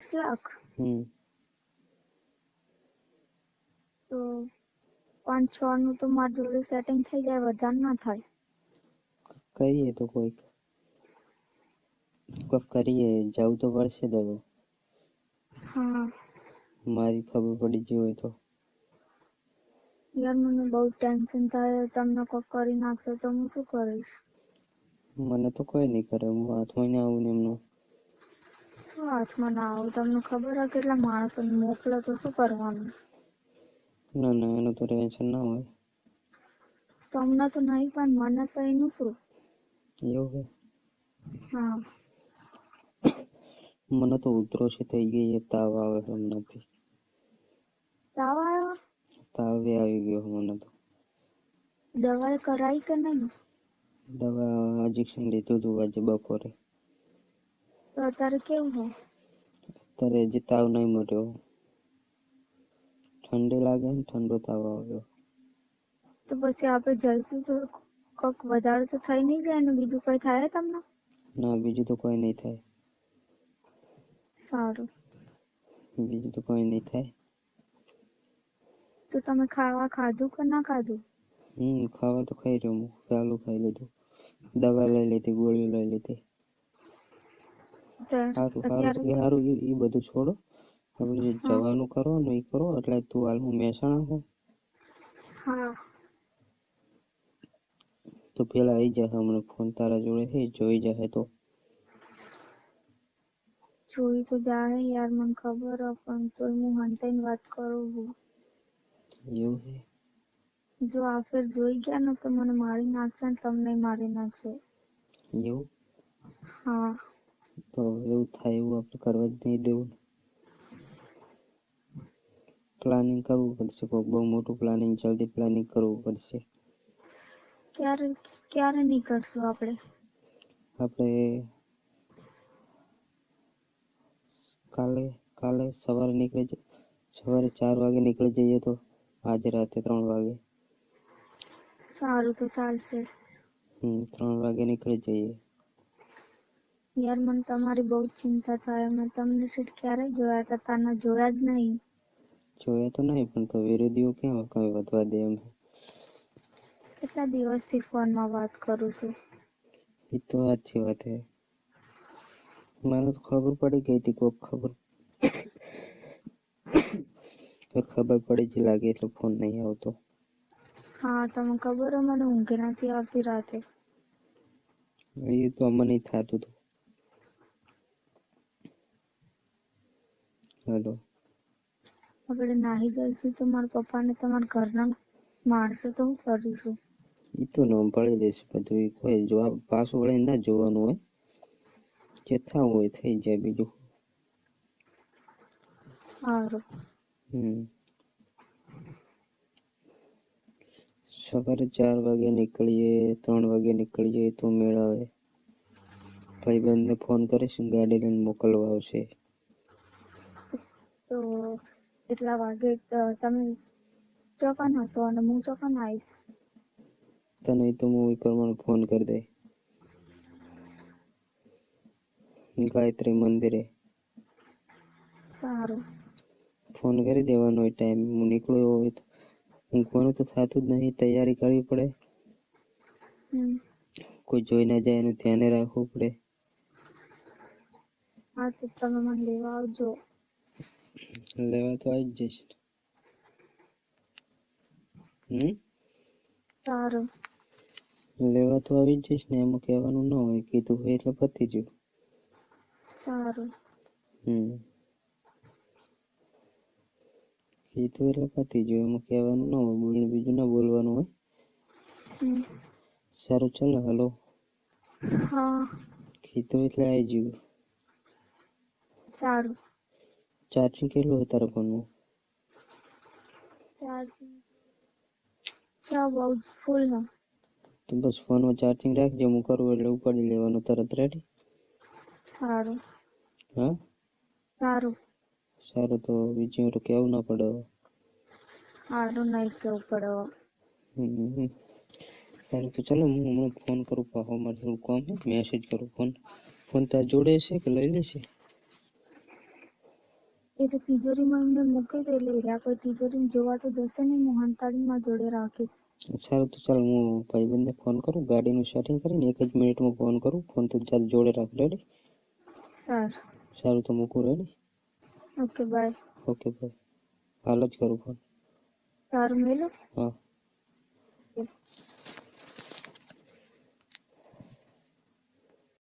લાખ હમ તો 5-6 નું તો મારું જોડે સેટિંગ થઈ જાય, વધારે ના થાય. કરીએ તો કોઈક કરીએ, જવું તો પડશે તો. હા મારી ખબર પડી ગઈ હોય તો. યાર મને બહુ ટેન્શન થાય, તમને કોક કરી નાખશો તો હું શું કરીશ? મને તો કોઈ નહીં કરે, હું હાથમાં ને આવું ને એમનું. શું હાથમાં ના આવું? તમને ખબર હોય કેટલા માણસોને મોકલો તો શું કરવાનું? ના ના, એનું તો ટેન્શન ના હોય. તમને તો નહીં, પણ મને સહીનું શું? એવું કે હા મને તો ઉધરો થઈ ગઈ, એ તાવ આવે હમણાંથી. તાવ આવ્યો? તાવ આવી ગયો મને તો. દવાઈ કરાઈ કે નહીં? દવા ઇન્જેક્શન લીધું હતું આજે બપોરે. તો અત્યારે કેવું છે? અત્યારે હજી તાવ નહીં મટ્યો. ઠંડી લાગે ને, ઠંડો તાવ આવ્યો. તો પછી આપણે જઈશું તો કોક વધારે તો થઈ નહીં જાય ને? બીજું કઈ થાય તમને? ના, બીજું તો કોઈ નહીં થાય. સારું. બીજું તો કોઈ નહીં થાય. તો તમે ખાવા ખાધું કે ના ખાધું? ખાવા તો ખાઈ રહ્યો હું. પહેલું ખાઈ લીધું, દવા લઈ લીધી, ગોળીઓ લઈ લીધી. સારું સારું અત્યારે એ સારું એ બધું છોડો. આપણે હા જવાનું કરો ને એ કરો. એટલે તું હાલ હું મહેસાણા છું. હા તો પેલા આવી જશે હમણાં ફોન તારા જોડે છે, જોઈ જશે તો. જોઈ તો જાય યાર, મને ખબર હે, પણ તોય હું હંતાઈને વાત કરું છું. એવું છે? જો આ ફેર જોઈ ગયા ને તો મને મારી નાખશે ને તમને મારી નાખશે. એવું? હા તો એવું થાય એવું આપણે કરવા જ નહીં દેવું. પ્લાનિંગ કરવું પડશે, કોઈક બહુ મોટું પ્લાનિંગ, જલ્દી પ્લાનિંગ કરવું પડશે. ક્યારે ક્યારે નીકળશું આપણે? આપણે કાલે કાલે સવારે નીકળી જઈએ. સવારે 4 વાગે નીકળી જઈએ તો આજે રાતે 3 વાગે. સારું તો ચાલશે. 3 વાગે નીકળી જઈએ. યાર મને તમારી બહુ ચિંતા થાય. મેં તમને શીટ ક્યારેય જોયા હતા, તને જોયા જ નહીં. જોયા તો નહીં, પણ તો વિરોધીઓ ક્યાં કઈ વધવા દે એમ. કેટલા દિવસથી ફોનમાં વાત કરું છું. એ તો સાચી વાત છે. મને તો ખબર પડી ગઈ હતી, ખબર પડી જ લાગે એટલે ફોન નહીં આવતો. હા તમને ખબર હે, મને ઊંઘ નથી આવતી રાતે. એ તો અમને થતું હતું. હેલો. આપણે નાહી જઈશું તો મારા પપ્પાને તમારા ઘરના મારશે તો હું કરીશું? એ તો નોંધપાળી દેશે બધું. કોઈ જવાબ પાછું વળીને ના જોવાનું હોય. જે થવું હોય થઈ જાય બીજું. સારું. હમ સવારે 4 વાગે નીકળીએ, 3 વાગે નીકળીએ તો મેળ આવે. ભાઈબંધને ફોન કરીશ, ગાડી લઈને મોકલવા આવશે. તો એટલા વાગે તમે ચોકન હશો અને હું ચોકન આવીશ? તને તો હું એ પ્રમાણે ફોન કરી દે. ગાયત્રી મંદિરે સારું. ફોન કરી દેવાનો એ ટાઈમ હું નીકળ્યો હોય તો. ઊંઘવાનું તો થતું જ નહીં, તૈયારી કરવી પડે. કોઈ જોઈ ના જાય એનું ધ્યાન રાખવું પડે. હા તો તમે મને લેવા આવજો. લેવા તો આવી જ જઈશ. સારું. લેવા તો આવી જ જઈશ ને, એમાં કહેવાનું ના હોય. કીધું હોય એટલે પતી ગયું. સારું. કીધું એટલે પતી ગયું, એમાં કહેવાનું ના હોય. બીજું ના બોલવાનું હોય. સારું ચાલો, હાલો. હા કીધું એટલે આવી ગયું. સારું. ચાર્જિંગ કેટલું હોય તારા ફોનમાં? ચાર્જિંગ બહુ જ ફૂલ છે. તો બસ ફોનમાં ચાર્જિંગ રાખજે, હું કરું એટલે ઉપાડી લેવાનું તરત. રેડી? સારું. હા સારું. સારું, તો બીજું તો કેવું ના પડે હવે. સારું નહીં કેવું પડે. સારું તો ચાલો, હું હમણાં ફોન કરું. પાછો મારે થોડું કામ છે, મેસેજ કરું. ફોન તાર જોડે છે કે લઈ લેશે? એ તો તિજોરીમાં એમને મૂકી દે લઈ રહ્યા, કોઈ તિજોરીમાં જોવા તો જશે નહીં, હું હંતાડીમાં જોડે રાખીશ. સારું તો ચાલ હું ભાઈબંધને ફોન કરું, ગાડીનું સેટિંગ કરીને 1 જ મિનિટમાં ફોન કરું. ફોન તો ચાલ જોડે રાખ. રેડી? સારું. સારું તો મૂકું. રેડી? Okay bye. ઓકે ભાઈ, હાલ જ કરું ફોન. સારું મેલું. હા.